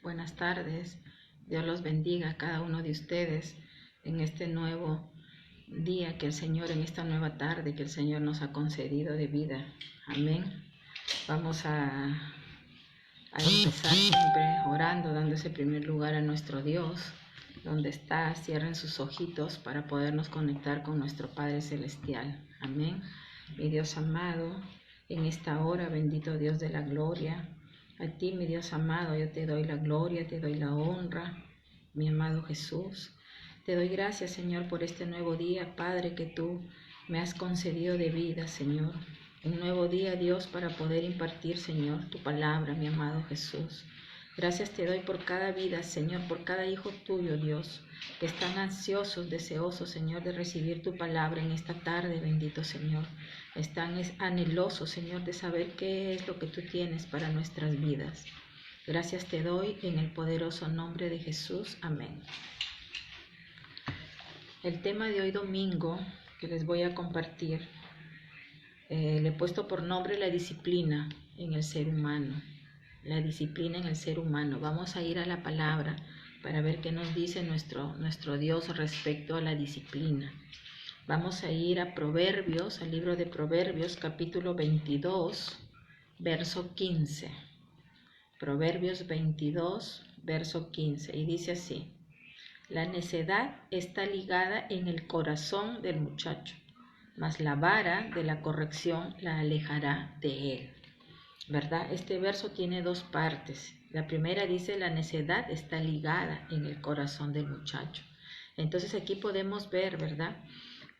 buenas tardes. Dios los bendiga a cada uno de ustedes en este nuevo día que el Señor, en esta nueva tarde que el Señor nos ha concedido de vida. Amén. Vamos a empezar siempre orando, dando ese primer lugar a nuestro Dios. Donde está, cierren sus ojitos para podernos conectar con nuestro Padre Celestial. Amén. Mi Dios amado, en esta hora, bendito Dios de la gloria, a ti, mi Dios amado, yo te doy la gloria, te doy la honra, mi amado Jesús. Te doy gracias, Señor, por este nuevo día, Padre, que tú me has concedido de vida, Señor. Un nuevo día, Dios, para poder impartir, Señor, tu palabra, mi amado Jesús. Gracias te doy por cada vida, Señor, por cada hijo tuyo, Dios, que están ansiosos, deseosos, Señor, de recibir tu palabra en esta tarde, bendito Señor. Están anhelosos, Señor, de saber qué es lo que tú tienes para nuestras vidas. Gracias te doy en el poderoso nombre de Jesús. Amén. El tema de hoy domingo que les voy a compartir, le he puesto por nombre la disciplina en el ser humano. La disciplina en el ser humano. Vamos a ir a la palabra para ver qué nos dice nuestro Dios respecto a la disciplina. Vamos a ir a Proverbios, al libro de Proverbios, capítulo 22, verso 15. Proverbios 22, verso 15. Y dice así: la necedad está ligada en el corazón del muchacho, mas la vara de la corrección la alejará de él. ¿Verdad? Este verso tiene dos partes. La primera dice: la necedad está ligada en el corazón del muchacho. Entonces aquí podemos ver, ¿verdad?,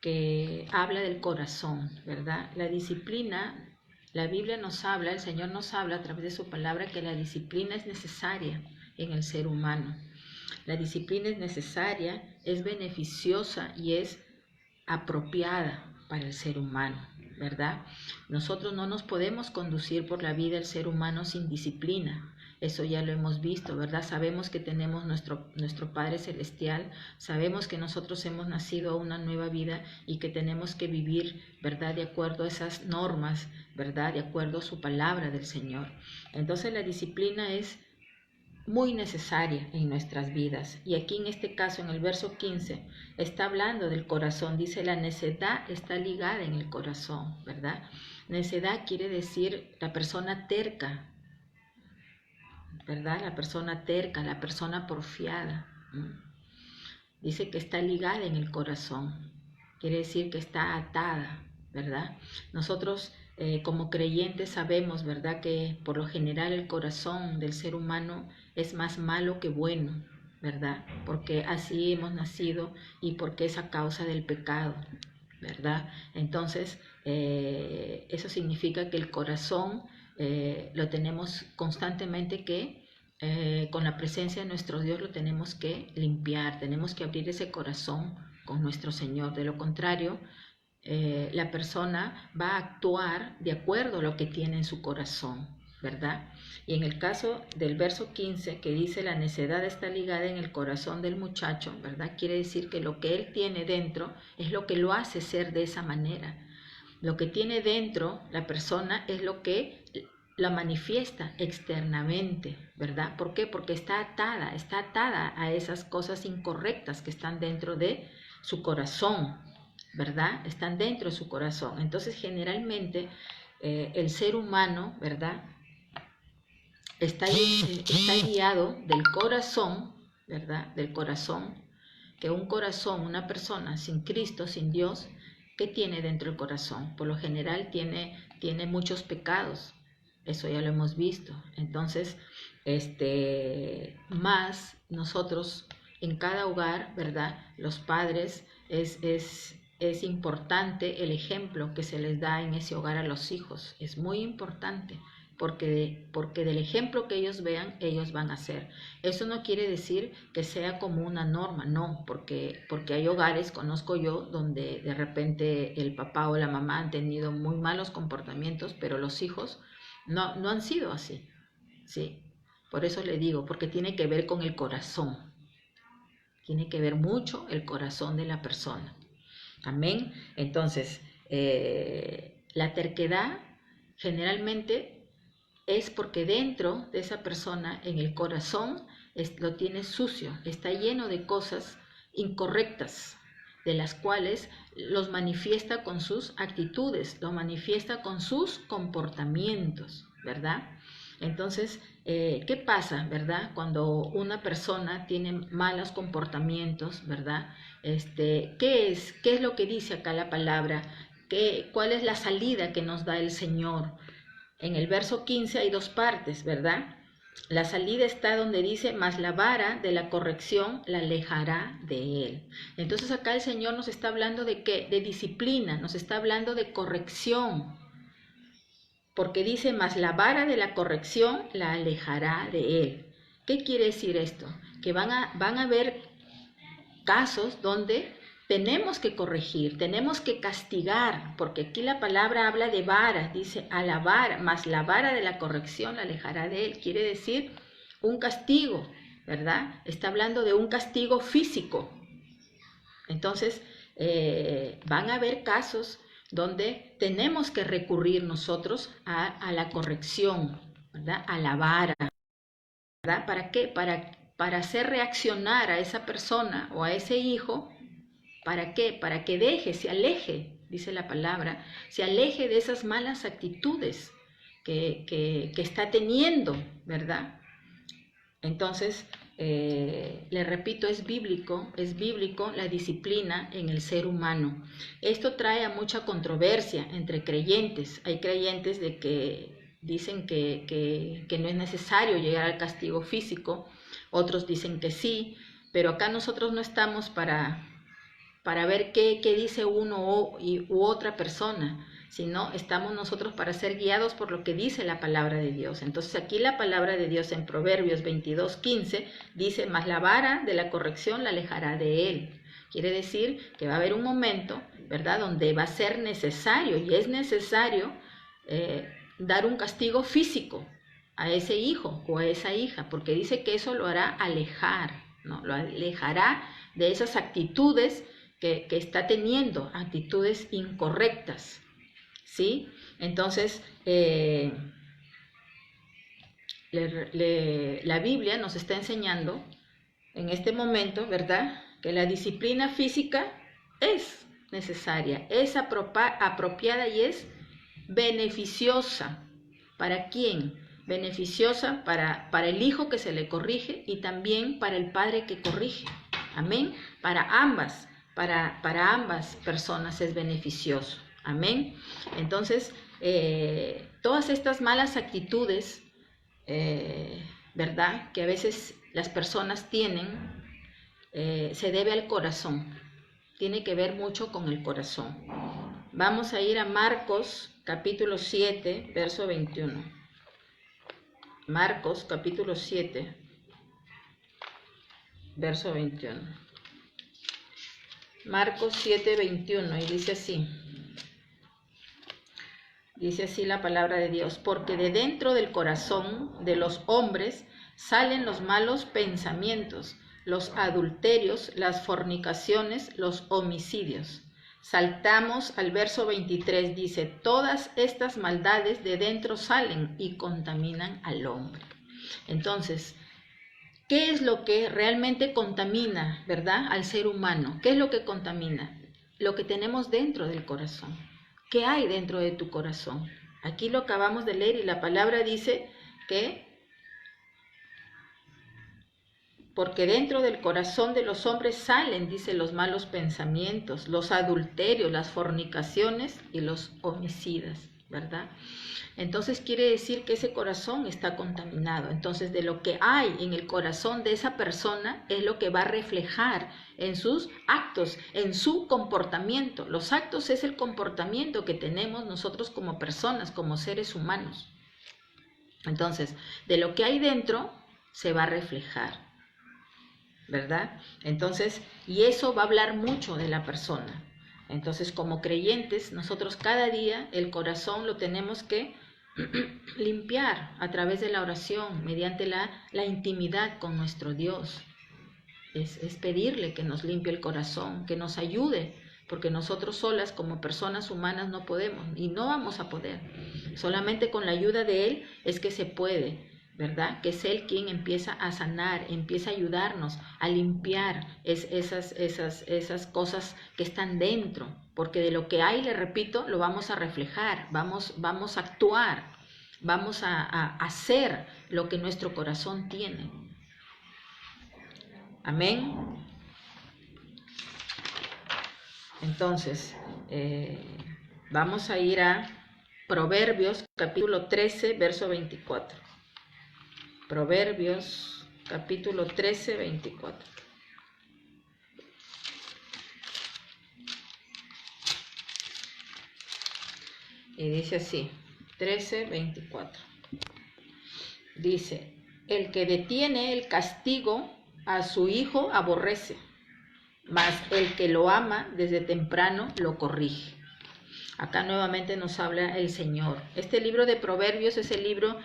que habla del corazón, ¿verdad? La disciplina, la Biblia nos habla, el Señor nos habla a través de su palabra que la disciplina es necesaria en el ser humano. La disciplina es necesaria, es beneficiosa y es apropiada para el ser humano, ¿verdad? Nosotros no nos podemos conducir por la vida el ser humano sin disciplina. Eso ya lo hemos visto, ¿verdad? Sabemos que tenemos nuestro Padre Celestial, sabemos que nosotros hemos nacido a una nueva vida y que tenemos que vivir, ¿verdad?, de acuerdo a esas normas, ¿verdad?, de acuerdo a su palabra del Señor. Entonces la disciplina es muy necesaria en nuestras vidas. Y aquí en este caso, en el verso 15, está hablando del corazón. Dice: la necedad está ligada en el corazón, ¿verdad? Necedad quiere decir la persona terca, ¿verdad? La persona terca, la persona porfiada. Dice que está ligada en el corazón. Quiere decir que está atada, ¿verdad? Nosotros como creyentes sabemos, ¿verdad?, que por lo general el corazón del ser humano es más malo que bueno, ¿verdad? Porque así hemos nacido y porque es a causa del pecado, ¿verdad? Entonces, eso significa que el corazón lo tenemos constantemente que, con la presencia de nuestro Dios, lo tenemos que limpiar, tenemos que abrir ese corazón con nuestro Señor. De lo contrario, la persona va a actuar de acuerdo a lo que tiene en su corazón, ¿verdad? Y en el caso del verso 15, que dice: la necedad está ligada en el corazón del muchacho, ¿verdad?, quiere decir que lo que él tiene dentro es lo que lo hace ser de esa manera. Lo que tiene dentro la persona es lo que la manifiesta externamente, ¿verdad? ¿Por qué? Porque está atada a esas cosas incorrectas que están dentro de su corazón, ¿verdad? Están dentro de su corazón. Entonces, generalmente, el ser humano, ¿verdad?, está guiado del corazón, ¿verdad? Del corazón, que un corazón, una persona sin Cristo, sin Dios, ¿qué tiene dentro del corazón? Por lo general tiene muchos pecados. Eso ya lo hemos visto. Entonces, más nosotros en cada hogar, ¿verdad?, los padres, es importante el ejemplo que se les da en ese hogar a los hijos. Es muy importante, porque del ejemplo que ellos vean, ellos van a hacer. Eso no quiere decir que sea como una norma, no, porque hay hogares, conozco yo, donde de repente el papá o la mamá han tenido muy malos comportamientos, pero los hijos no han sido así, ¿sí? Por eso le digo, porque tiene que ver con el corazón. Tiene que ver mucho el corazón de la persona. Amén. Entonces, la terquedad generalmente es porque dentro de esa persona, en el corazón, lo tiene sucio, está lleno de cosas incorrectas, de las cuales los manifiesta con sus actitudes, lo manifiesta con sus comportamientos, ¿verdad? Entonces, ¿qué pasa, verdad? Cuando una persona tiene malos comportamientos, ¿verdad? ¿Qué es lo que dice acá la palabra? ¿Cuál es la salida que nos da el Señor? En el verso 15 hay dos partes, ¿verdad? La salida está donde dice, mas la vara de la corrección la alejará de él. Entonces acá el Señor nos está hablando de ¿qué? De disciplina, nos está hablando de corrección. Porque dice, mas la vara de la corrección la alejará de él. ¿Qué quiere decir esto? Que van a haber casos donde tenemos que corregir, tenemos que castigar, porque aquí la palabra habla de vara, dice a la vara, mas la vara de la corrección la alejará de él. Quiere decir un castigo, ¿verdad? Está hablando de un castigo físico. Entonces, van a haber casos donde tenemos que recurrir nosotros a la corrección, ¿verdad? A la vara, ¿verdad? ¿Para qué? Para hacer reaccionar a esa persona o a ese hijo. ¿Para qué? Para que se aleje, dice la palabra, se aleje de esas malas actitudes que está teniendo, ¿verdad? Entonces, le repito, es bíblico la disciplina en el ser humano. Esto trae a mucha controversia entre creyentes. Hay creyentes de que dicen que no es necesario llegar al castigo físico, otros dicen que sí, pero acá nosotros no estamos para ver qué dice uno u otra persona, sino estamos nosotros para ser guiados por lo que dice la palabra de Dios. Entonces aquí la palabra de Dios en Proverbios 22:15 dice, mas la vara de la corrección la alejará de él. Quiere decir que va a haber un momento, ¿verdad?, donde va a ser necesario, y es necesario, dar un castigo físico a ese hijo o a esa hija, porque dice que eso lo hará alejar, ¿no? Lo alejará de esas actitudes que está teniendo, actitudes incorrectas, ¿sí? Entonces, la Biblia nos está enseñando en este momento, ¿verdad?, que la disciplina física es necesaria, es apropiada y es beneficiosa. ¿Para quién? Beneficiosa para el hijo que se le corrige y también para el padre que corrige. Amén. Para ambas personas es beneficioso. Amén. Entonces, todas estas malas actitudes, ¿verdad?, que a veces las personas tienen, se debe al corazón. Tiene que ver mucho con el corazón. Vamos a ir a Marcos capítulo 7, verso 21. Marcos capítulo 7, verso 21. Marcos 7, 21, y dice así. Dice así la palabra de Dios, porque de dentro del corazón de los hombres salen los malos pensamientos, los adulterios, las fornicaciones, los homicidios. Saltamos al verso 23, dice, todas estas maldades de dentro salen y contaminan al hombre. Entonces, ¿qué es lo que realmente contamina, verdad, al ser humano? ¿Qué es lo que contamina? Lo que tenemos dentro del corazón. ¿Qué hay dentro de tu corazón? Aquí lo acabamos de leer y la palabra dice que porque dentro del corazón de los hombres salen, dice, los malos pensamientos, los adulterios, las fornicaciones y los homicidas, ¿verdad? Entonces quiere decir que ese corazón está contaminado. Entonces de lo que hay en el corazón de esa persona es lo que va a reflejar en sus actos, en su comportamiento. Los actos es el comportamiento que tenemos nosotros como personas, como seres humanos. Entonces, de lo que hay dentro se va a reflejar, ¿verdad? Entonces, y eso va a hablar mucho de la persona. Entonces, como creyentes, nosotros cada día el corazón lo tenemos que limpiar a través de la oración, mediante la intimidad con nuestro Dios. Es pedirle que nos limpie el corazón, que nos ayude, porque nosotros solas como personas humanas no podemos y no vamos a poder. Solamente con la ayuda de Él es que se puede, ¿verdad? Que es Él quien empieza a sanar, empieza a ayudarnos a limpiar esas cosas que están dentro, porque de lo que hay, le repito, lo vamos a reflejar, vamos a actuar, vamos a hacer lo que nuestro corazón tiene. Amén. Entonces, vamos a ir a Proverbios capítulo 13, verso 24. Proverbios capítulo 13, 24. Y dice así, 13, 24. Dice, el que detiene el castigo a su hijo aborrece, mas el que lo ama desde temprano lo corrige. Acá nuevamente nos habla el Señor. Este libro de Proverbios es el libro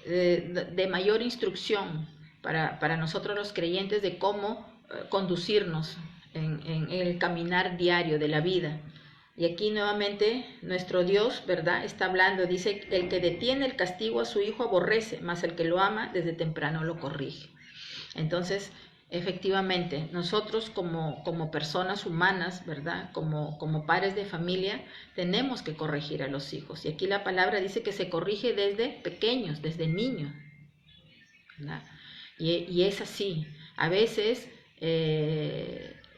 de mayor instrucción para nosotros los creyentes de cómo conducirnos en el caminar diario de la vida. Y aquí nuevamente nuestro Dios, ¿verdad?, está hablando, dice, el que detiene el castigo a su hijo aborrece, mas el que lo ama desde temprano lo corrige. Entonces, efectivamente, nosotros como personas humanas, ¿verdad?, como padres de familia, tenemos que corregir a los hijos. Y aquí la palabra dice que se corrige desde pequeños, desde niños, ¿verdad? Y es así. A veces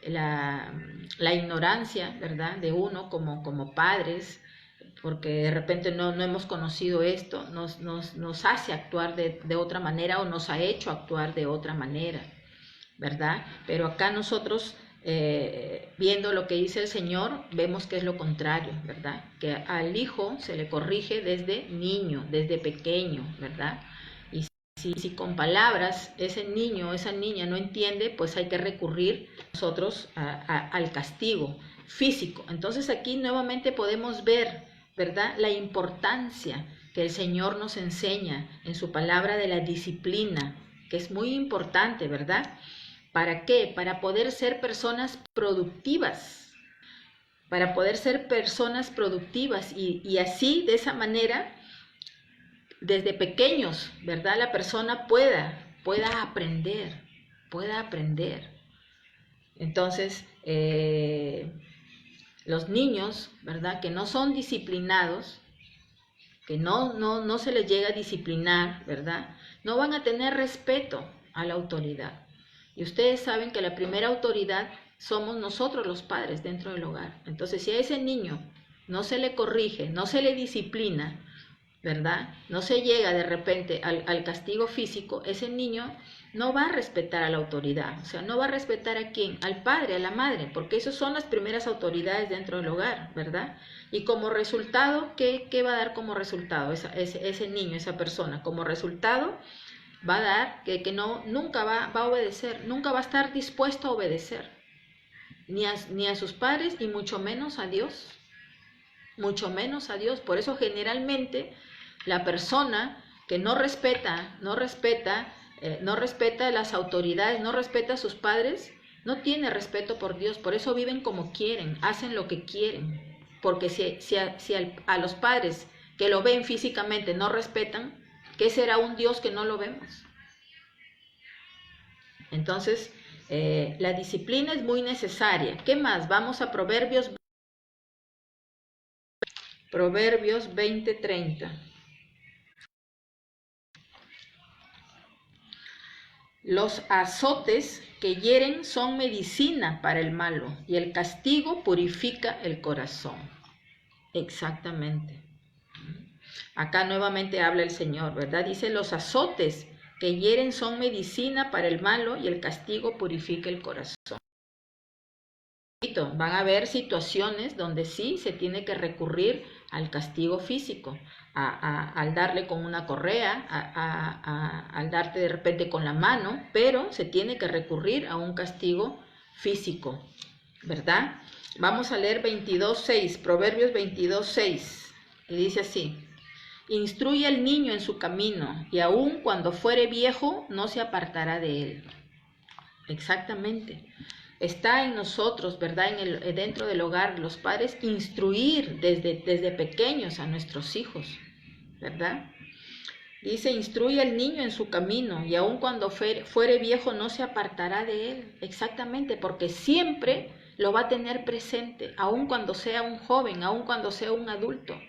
la ignorancia, ¿verdad?, de uno como padres, porque de repente no hemos conocido esto, nos hace actuar de otra manera o nos ha hecho actuar de otra manera, ¿verdad? Pero acá nosotros, viendo lo que dice el Señor, vemos que es lo contrario, ¿verdad? Que al hijo se le corrige desde niño, desde pequeño, ¿verdad? Y si con palabras ese niño o esa niña no entiende, pues hay que recurrir nosotros al castigo físico. Entonces aquí nuevamente podemos ver, ¿verdad?, la importancia que el Señor nos enseña en su palabra de la disciplina, que es muy importante, ¿verdad? ¿Para qué? Para poder ser personas productivas, para poder ser personas productivas y así, de esa manera, desde pequeños, ¿verdad?, la persona pueda aprender, Entonces, los niños, ¿verdad?, que no son disciplinados, que no se les llega a disciplinar, ¿verdad?, no van a tener respeto a la autoridad. Y ustedes saben que la primera autoridad somos nosotros los padres dentro del hogar. Entonces, si a ese niño no se le corrige, no se le disciplina, ¿verdad?, no se llega de repente al castigo físico, ese niño no va a respetar a la autoridad. O sea, no va a respetar ¿a quién? Al padre, a la madre, porque esas son las primeras autoridades dentro del hogar, ¿verdad? Y como resultado, ¿qué va a dar como resultado ese niño, esa persona? Como resultado va a dar que nunca va a obedecer, nunca va a estar dispuesto a obedecer, ni a sus padres y mucho menos a Dios, mucho menos a Dios. Por eso generalmente la persona que no respeta las autoridades, no respeta a sus padres, no tiene respeto por Dios. Por eso viven como quieren, hacen lo que quieren, porque si a los padres que lo ven físicamente no respetan, ¿qué será un Dios que no lo vemos? Entonces, la disciplina es muy necesaria. ¿Qué más? Vamos a Proverbios 20:30. Los azotes que hieren son medicina para el malo, y el castigo purifica el corazón. Exactamente. Acá nuevamente habla el Señor, ¿verdad? Dice, los azotes que hieren son medicina para el malo, y el castigo purifica el corazón. Van a haber situaciones donde sí se tiene que recurrir al castigo físico, al darle con una correa, al darte de repente con la mano, pero se tiene que recurrir a un castigo físico, ¿verdad? Vamos a leer 22:6, Proverbios 22:6, y dice así, instruye al niño en su camino, y aun cuando fuere viejo no se apartará de él. Exactamente. está en nosotros, ¿verdad? Dentro del hogar, los padres, instruir desde pequeños a nuestros hijos, ¿verdad? Dice, instruye al niño en su camino y aun cuando fuere viejo no se apartará de él. Exactamente, porque siempre lo va a tener presente, aun cuando sea un joven, aun cuando sea un adulto.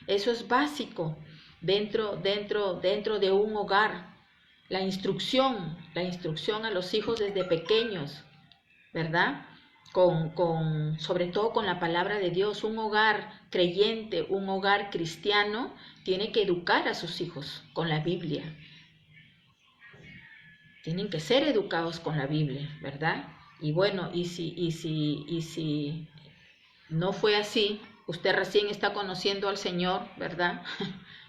Eso es básico dentro de un hogar. La instrucción a los hijos desde pequeños, ¿verdad? Sobre todo con la palabra de Dios. Un hogar creyente, un hogar cristiano, tiene que educar a sus hijos con la Biblia. Tienen que ser educados con la Biblia, ¿verdad? Y bueno, y si no fue así, usted recién está conociendo al Señor, ¿verdad?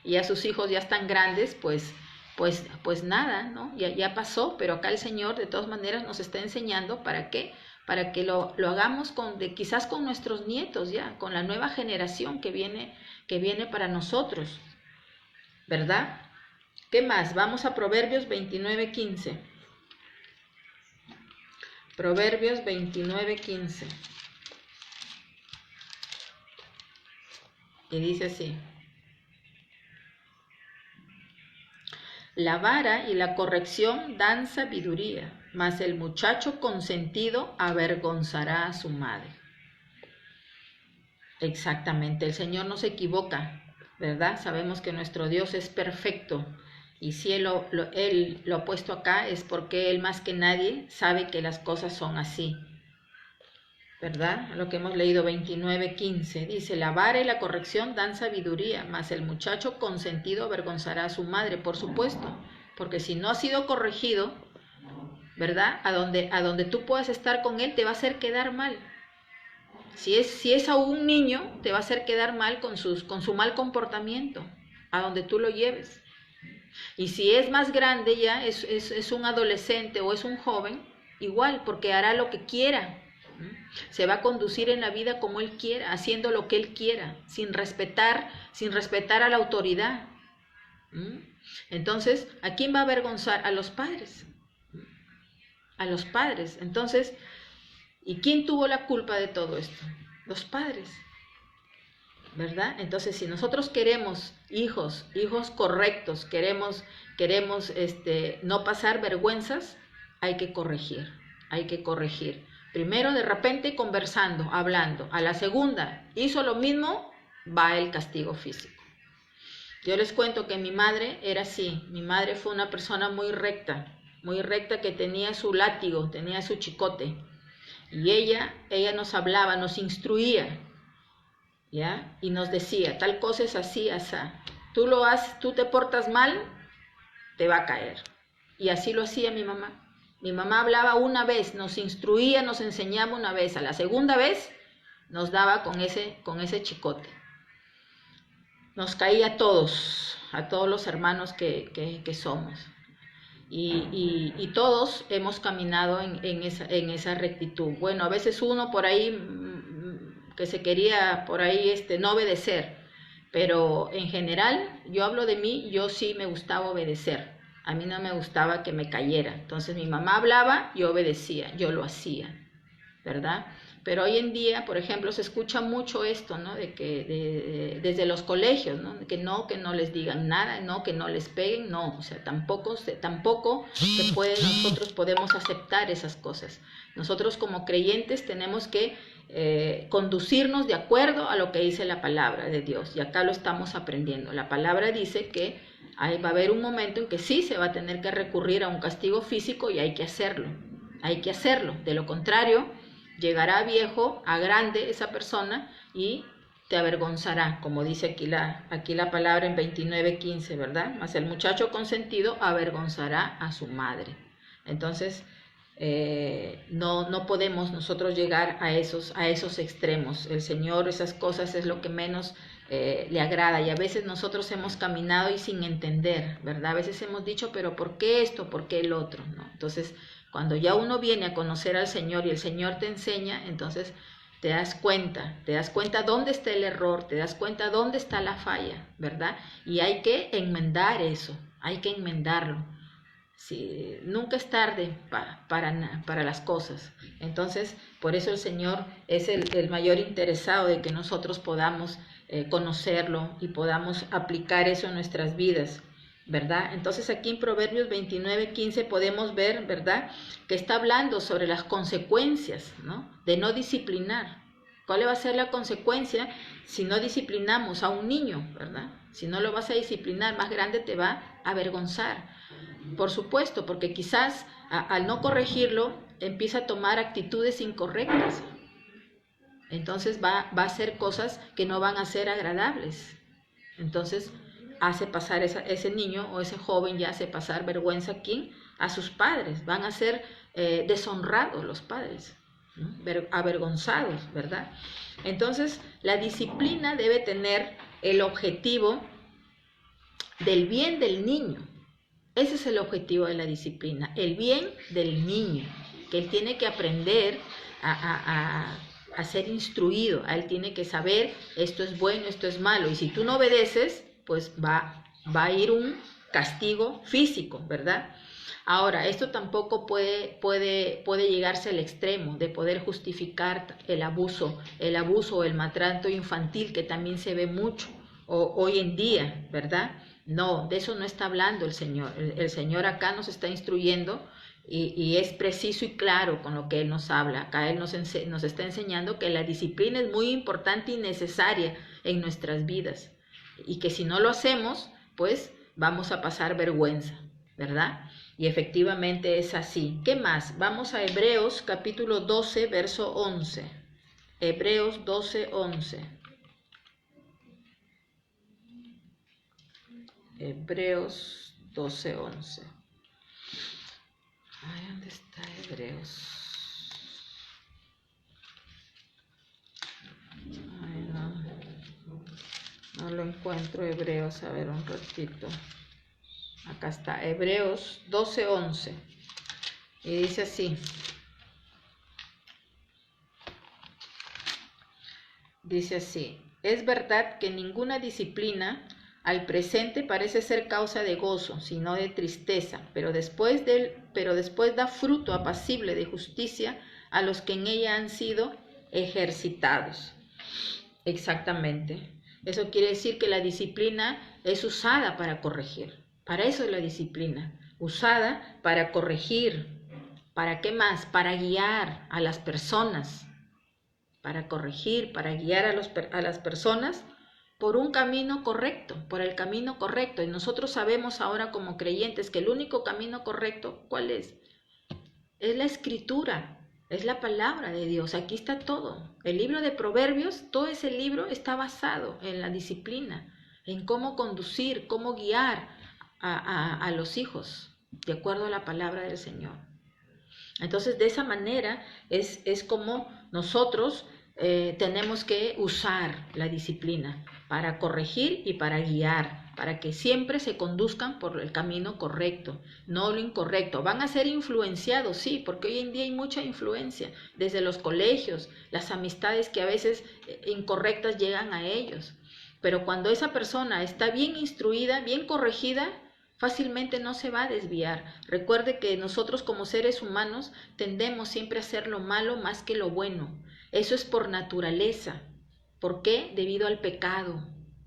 Y a sus hijos ya están grandes, pues nada, ¿no? Ya pasó, pero acá el Señor de todas maneras nos está enseñando para qué, para que lo hagamos quizás con nuestros nietos ya, con la nueva generación que viene para nosotros, ¿verdad? ¿Qué más? Vamos a Proverbios 29:15. Proverbios 29:15. Y dice así: la vara y la corrección dan sabiduría, mas el muchacho consentido avergonzará a su madre. Exactamente, el Señor no se equivoca, ¿verdad? Sabemos que nuestro Dios es perfecto y si Él lo ha puesto acá es porque Él más que nadie sabe que las cosas son así, ¿verdad? Lo que hemos leído 29:15 dice, la vara y la corrección dan sabiduría, mas el muchacho consentido avergonzará a su madre, por supuesto, porque si no ha sido corregido, ¿verdad? A donde tú puedas estar con él te va a hacer quedar mal. Si es a un niño, te va a hacer quedar mal con su mal comportamiento, a donde tú lo lleves. Y si es más grande ya, es un adolescente o es un joven, igual, porque hará lo que quiera. Se va a conducir en la vida como él quiera, haciendo lo que él quiera, sin respetar a la autoridad. Entonces, ¿a quién va a avergonzar? A los padres. A los padres. Entonces, ¿y quién tuvo la culpa de todo esto? Los padres, ¿verdad? Entonces, si nosotros queremos hijos correctos, queremos no pasar vergüenzas, hay que corregir. Primero, de repente, conversando, hablando. A la segunda, hizo lo mismo, va el castigo físico. Yo les cuento que mi madre era así. Mi madre fue una persona muy recta que tenía su látigo, tenía su chicote. Y ella nos hablaba, nos instruía, ¿ya? Y nos decía, tal cosa es así, asá. Tú te portas mal, te va a caer. Y así lo hacía mi mamá. Mi mamá hablaba una vez, nos instruía, nos enseñaba una vez. A la segunda vez nos daba con ese chicote. Nos caía a todos los hermanos que somos. Y todos hemos caminado en esa rectitud. Bueno, a veces uno por ahí que se quería por ahí no obedecer, pero en general, yo hablo de mí, yo sí me gustaba obedecer. A mí no me gustaba que me cayera. Entonces mi mamá hablaba, yo obedecía, yo lo hacía, ¿verdad? Pero hoy en día, por ejemplo, se escucha mucho esto, ¿no? De que desde los colegios, ¿no? Que no les digan nada, no, que no les peguen, no. O sea, tampoco nosotros podemos aceptar esas cosas. Nosotros como creyentes tenemos que conducirnos de acuerdo a lo que dice la palabra de Dios. Y acá lo estamos aprendiendo. La palabra dice que va a haber un momento en que sí se va a tener que recurrir a un castigo físico y hay que hacerlo. De lo contrario, llegará a viejo, a grande esa persona y te avergonzará, como dice aquí la palabra en 29:15, ¿verdad? Mas el muchacho consentido avergonzará a su madre. Entonces, no podemos nosotros llegar a esos extremos. El Señor, esas cosas es lo que menos le agrada, y a veces nosotros hemos caminado y sin entender, ¿verdad? A veces hemos dicho, pero ¿por qué esto? ¿Por qué el otro? ¿No? Entonces, cuando ya uno viene a conocer al Señor y el Señor te enseña, entonces te das cuenta dónde está el error, te das cuenta dónde está la falla, ¿verdad? Y hay que enmendar eso, hay que enmendarlo. Sí, nunca es tarde para las cosas. Entonces, por eso el Señor es el mayor interesado de que nosotros podamos conocerlo y podamos aplicar eso en nuestras vidas, ¿verdad? Entonces aquí en Proverbios 29:15 podemos ver, ¿verdad?, que está hablando sobre las consecuencias, ¿no?, de no disciplinar. ¿Cuál va a ser la consecuencia si no disciplinamos a un niño, ¿verdad? Si no lo vas a disciplinar, más grande te va a avergonzar. Por supuesto, porque quizás al no corregirlo empieza a tomar actitudes incorrectas. Entonces va a hacer cosas que no van a ser agradables. Entonces hace pasar ese niño o ese joven, ya hace pasar vergüenza a sus padres. Van a ser deshonrados los padres, ¿no?, avergonzados, ¿verdad? Entonces la disciplina debe tener el objetivo del bien del niño. Ese es el objetivo de la disciplina, el bien del niño, que él tiene que aprender a ser instruido, él tiene que saber esto es bueno, esto es malo, y si tú no obedeces, pues va a ir un castigo físico, ¿verdad? Ahora, esto tampoco puede llegarse al extremo de poder justificar el abuso o el maltrato infantil, que también se ve mucho hoy en día, ¿verdad? No, de eso no está hablando el Señor. El Señor acá nos está instruyendo y es preciso y claro con lo que Él nos habla. Acá Él nos está enseñando que la disciplina es muy importante y necesaria en nuestras vidas. Y que si no lo hacemos, pues vamos a pasar vergüenza, ¿verdad? Y efectivamente es así. ¿Qué más? Vamos a Hebreos capítulo 12, verso 11. Hebreos 12, 11. Hebreos 12, 11. Ay, ¿dónde está Hebreos? Ay, no lo encuentro, Hebreos. A ver, un ratito. Acá está, Hebreos 12, 11. Y dice así. Dice así: es verdad que ninguna disciplina al presente parece ser causa de gozo, sino de tristeza, pero después da fruto apacible de justicia a los que en ella han sido ejercitados. Exactamente. Eso quiere decir que la disciplina es usada para corregir. Para eso es la disciplina, usada para corregir. ¿Para qué más? Para guiar a las personas. Para corregir, para guiar a las personas por un camino correcto, por el camino correcto. Y nosotros sabemos ahora como creyentes que el único camino correcto, ¿cuál es? Es la Escritura, es la palabra de Dios. Aquí está todo. El libro de Proverbios, todo ese libro está basado en la disciplina, en cómo conducir, cómo guiar a los hijos, de acuerdo a la palabra del Señor. Entonces, de esa manera es como nosotros tenemos que usar la disciplina para corregir y para guiar, para que siempre se conduzcan por el camino correcto, no lo incorrecto. Van a ser influenciados, sí, porque hoy en día hay mucha influencia, desde los colegios, las amistades que a veces incorrectas llegan a ellos. Pero cuando esa persona está bien instruida, bien corregida, fácilmente no se va a desviar. Recuerde que nosotros como seres humanos tendemos siempre a hacer lo malo más que lo bueno. Eso es por naturaleza. ¿Por qué? Debido al pecado.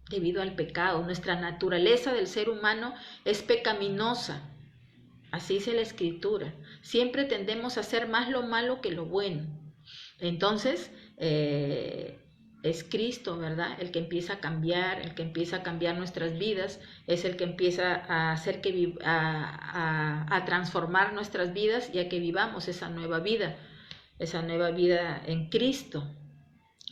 Debido al pecado. Nuestra naturaleza del ser humano es pecaminosa. Así dice la Escritura. Siempre tendemos a hacer más lo malo que lo bueno. Entonces, es Cristo, ¿verdad? El que empieza a cambiar, el que empieza a cambiar nuestras vidas, es el que empieza a hacer a transformar nuestras vidas y a que vivamos esa nueva vida en Cristo,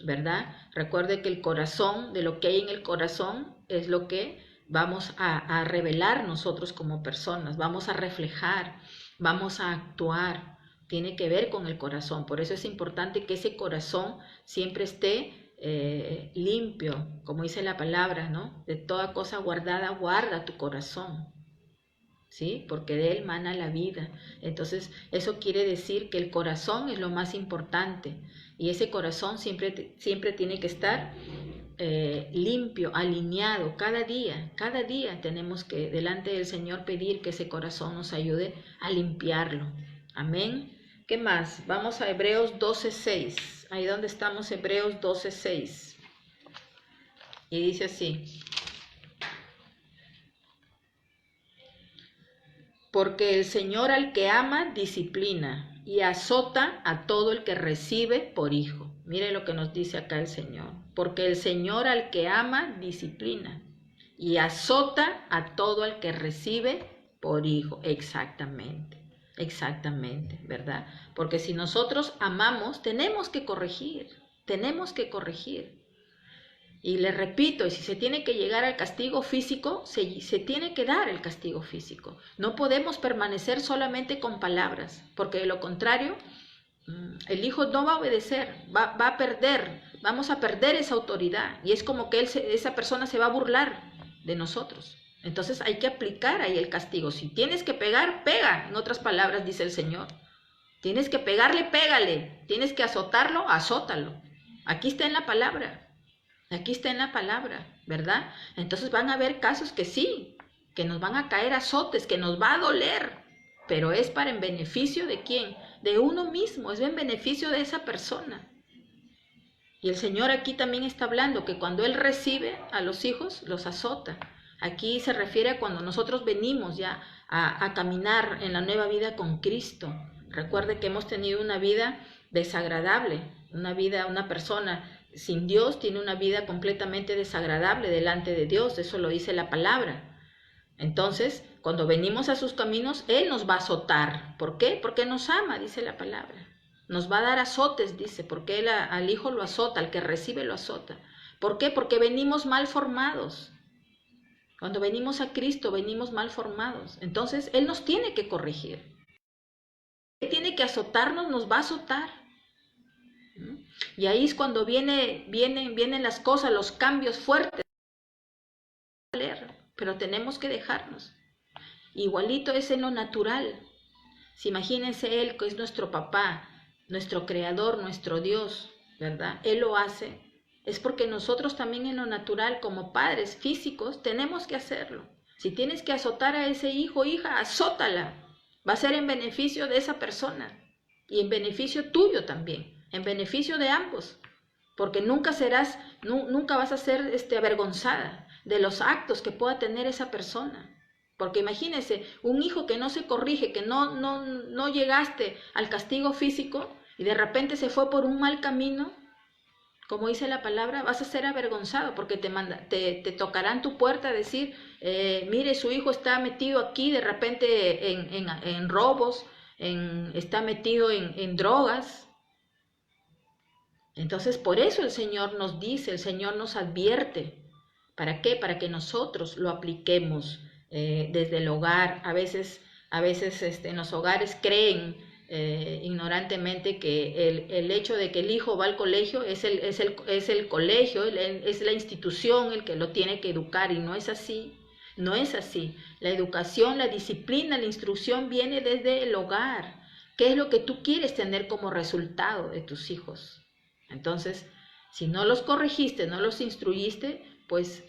¿verdad? Recuerde que el corazón, de lo que hay en el corazón, es lo que vamos a revelar nosotros como personas, vamos a reflejar, vamos a actuar. Tiene que ver con el corazón, por eso es importante que ese corazón siempre esté limpio, como dice la palabra, ¿no? De toda cosa guardada, guarda tu corazón, ¿sí? Porque de él mana la vida. Entonces, eso quiere decir que el corazón es lo más importante y ese corazón siempre tiene que estar limpio, alineado cada día tenemos que delante del Señor pedir que ese corazón nos ayude a limpiarlo. Amén. ¿Qué más? Vamos a Hebreos 12:6. Ahí donde estamos, Hebreos 12:6. Y dice así: porque el Señor al que ama disciplina y azota a todo el que recibe por hijo. Mire lo que nos dice acá el Señor. Porque el Señor al que ama disciplina y azota a todo el que recibe por hijo. Exactamente, ¿verdad? Porque si nosotros amamos, tenemos que corregir. Y le repito, y si se tiene que llegar al castigo físico, se tiene que dar el castigo físico. No podemos permanecer solamente con palabras, porque de lo contrario, el hijo no va a obedecer, va a perder, vamos a perder esa autoridad. Y es como que esa persona se va a burlar de nosotros. Entonces hay que aplicar ahí el castigo. Si tienes que pegar, pega. En otras palabras dice el Señor. Tienes que pegarle, pégale. Tienes que azotarlo, azótalo. Aquí está en la palabra. ¿Verdad? Entonces van a haber casos que sí, que nos van a caer azotes, que nos va a doler, pero es para en beneficio de quién, de uno mismo, es en beneficio de esa persona. Y el Señor aquí también está hablando que cuando Él recibe a los hijos, los azota. Aquí se refiere a cuando nosotros venimos ya a caminar en la nueva vida con Cristo. Recuerde que hemos tenido una vida desagradable, una persona sin Dios tiene una vida completamente desagradable delante de Dios, eso lo dice la palabra. Entonces, cuando venimos a sus caminos, Él nos va a azotar. ¿Por qué? Porque nos ama, dice la palabra. Nos va a dar azotes, dice, porque Él al hijo lo azota, al que recibe lo azota. ¿Por qué? Porque venimos mal formados. Cuando venimos a Cristo, venimos mal formados. Entonces, Él nos tiene que corregir. Él tiene que azotarnos, nos va a azotar. Y ahí es cuando vienen las cosas, los cambios fuertes. Pero tenemos que dejarnos. Igualito es en lo natural. Si imagínense Él, que es nuestro papá, nuestro creador, nuestro Dios, ¿verdad? Él lo hace. Es porque nosotros también en lo natural, como padres físicos, tenemos que hacerlo. Si tienes que azotar a ese hijo, hija, azótala. Va a ser en beneficio de esa persona y en beneficio tuyo también, en beneficio de ambos, porque nunca vas a ser avergonzada de los actos que pueda tener esa persona. Porque imagínese, un hijo que no se corrige, que no llegaste al castigo físico y de repente se fue por un mal camino, como dice la palabra, vas a ser avergonzado porque te tocarán tu puerta a decir, mire, su hijo está metido aquí de repente en robos, está metido en drogas. Entonces, por eso el Señor nos dice, el Señor nos advierte. ¿Para qué? Para que nosotros lo apliquemos desde el hogar. A veces en los hogares creen ignorantemente que el hecho de que el hijo va al colegio es el colegio, es la institución el que lo tiene que educar, y no es así. No es así. La educación, la disciplina, la instrucción viene desde el hogar. ¿Qué es lo que tú quieres tener como resultado de tus hijos? Entonces, si no los corregiste, no los instruiste, pues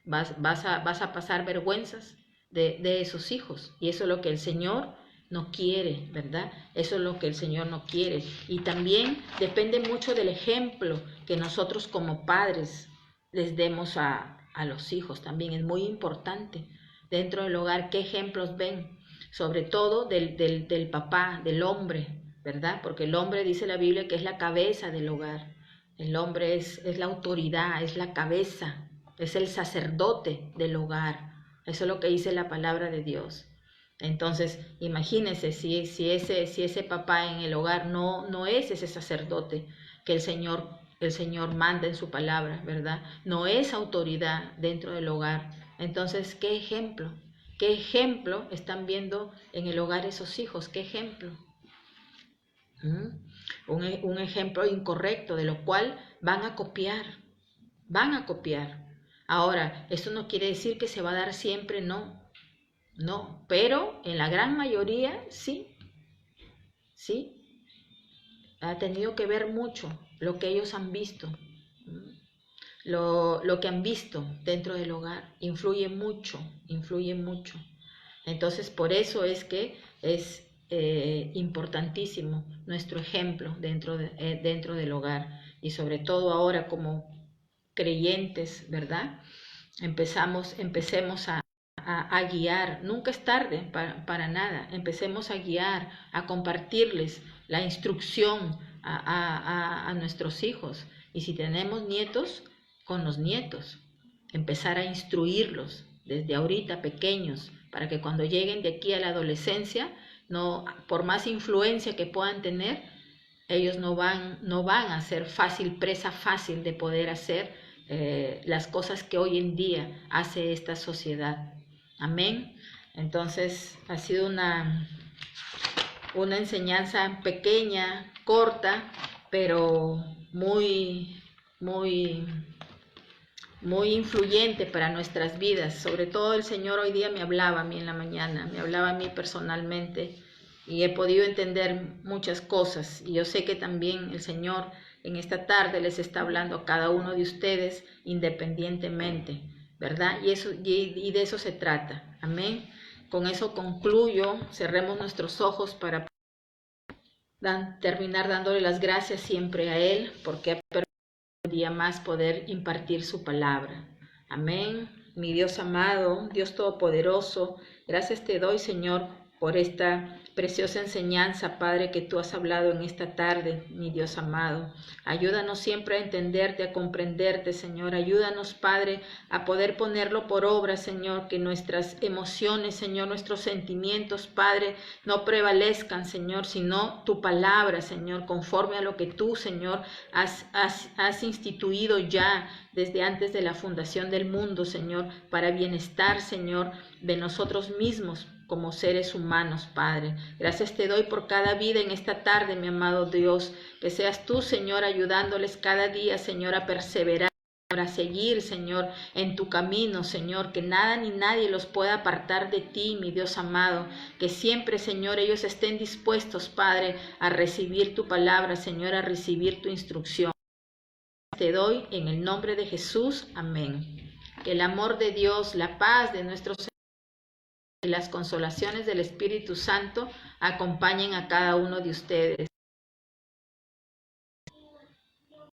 vas a pasar vergüenzas de esos hijos. Y eso es lo que el Señor no quiere, ¿verdad? Eso es lo que el Señor no quiere. Y también depende mucho del ejemplo que nosotros como padres les demos a los hijos. También es muy importante dentro del hogar qué ejemplos ven, sobre todo del papá, del hombre, ¿verdad? Porque el hombre, dice la Biblia, que es la cabeza del hogar. El hombre es la autoridad, es la cabeza, es el sacerdote del hogar. Eso es lo que dice la palabra de Dios. Entonces, imagínense si ese papá en el hogar no es ese sacerdote que el Señor manda en su palabra, ¿verdad? No es autoridad dentro del hogar. Entonces, ¿qué ejemplo? ¿Qué ejemplo están viendo en el hogar esos hijos? ¿Qué ejemplo? Un ejemplo incorrecto, de lo cual van a copiar. Ahora, esto no quiere decir que se va a dar siempre, no, pero en la gran mayoría sí, ha tenido que ver mucho lo que ellos han visto. lo que han visto dentro del hogar influye mucho, influye mucho. Entonces, por eso es que es importantísimo nuestro ejemplo dentro del hogar, y sobre todo ahora como creyentes, ¿verdad? Empecemos a guiar. Nunca es tarde para nada. Empecemos a guiar, a compartirles la instrucción a nuestros hijos. Y si tenemos nietos, con los nietos, empezar a instruirlos desde ahorita pequeños, para que cuando lleguen de aquí a la adolescencia, no, por más influencia que puedan tener, ellos no van a ser presa fácil de poder hacer las cosas que hoy en día hace esta sociedad. Amén. Entonces ha sido una enseñanza pequeña, corta, pero muy influyente para nuestras vidas. Sobre todo el Señor hoy día me hablaba a mí en la mañana, me hablaba a mí personalmente, y he podido entender muchas cosas. Y yo sé que también el Señor en esta tarde les está hablando a cada uno de ustedes independientemente, ¿verdad? Y de eso se trata. Amén. Con eso concluyo. Cerremos nuestros ojos para terminar dándole las gracias siempre a Él, porque ha permitido un día más poder impartir su palabra. Amén. Mi Dios amado, Dios todopoderoso, gracias te doy, Señor, por esta preciosa enseñanza, Padre, que tú has hablado en esta tarde, mi Dios amado. Ayúdanos siempre a entenderte, a comprenderte, Señor. Ayúdanos, Padre, a poder ponerlo por obra, Señor, que nuestras emociones, Señor, nuestros sentimientos, Padre, no prevalezcan, Señor, sino tu palabra, Señor, conforme a lo que tú, Señor, has instituido ya desde antes de la fundación del mundo, Señor, para bienestar, Señor, de nosotros mismos como seres humanos, Padre. Gracias te doy por cada vida en esta tarde, mi amado Dios. Que seas tú, Señor, ayudándoles cada día, Señor, a perseverar, a seguir, Señor, en tu camino, Señor, que nada ni nadie los pueda apartar de ti, mi Dios amado, que siempre, Señor, ellos estén dispuestos, Padre, a recibir tu palabra, Señor, a recibir tu instrucción. Te doy en el nombre de Jesús, amén. Que el amor de Dios, la paz de nuestro Señor y las consolaciones del Espíritu Santo acompañen a cada uno de ustedes.